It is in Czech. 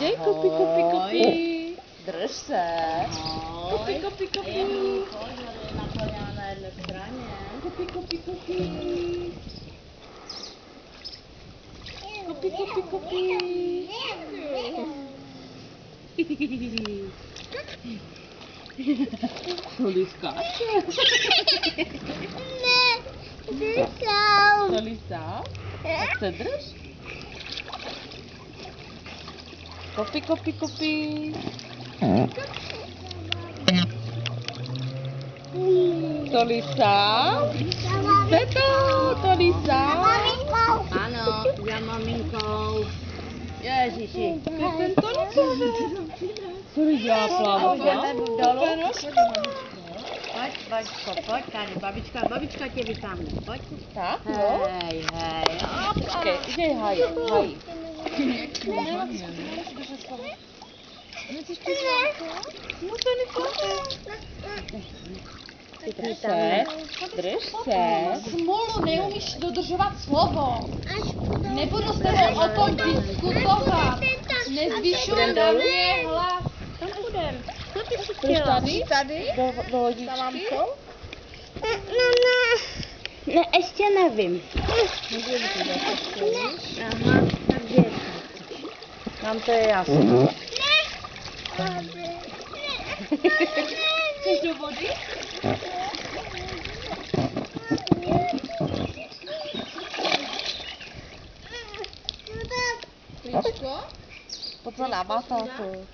Dej kopi, kopi, kopi. Drž se. Kopi, kopi, kopi. Je naplněná na jedné straně. Kopi, kopi, kopi. Kopi, kopi, kopi. Soli skáče. Soli sám. Tak se drž. Kopi, kopi, kopi. Soli sám. Chce to, Soli sám. Ano, za maminkou. Ježiši. Ten Soli Soli záplava. Pojď, babičko, pojď tady, babička tě vytáhne, pojď. Tak, jo. Hej. Počkej, jde hají. Drž se. Smolu, neumíš dodržovat slovo. Nebudu s tebou o tom diskutovat. Nezvyšuj na mě hlas. Tam půjdem. Co ty si Jdeš chtěla? tady? Do lodičky? Ne, ještě nevím. Aha, takže Nám to je jasné. Chceš do vody? Líčko? Pojď na tátu.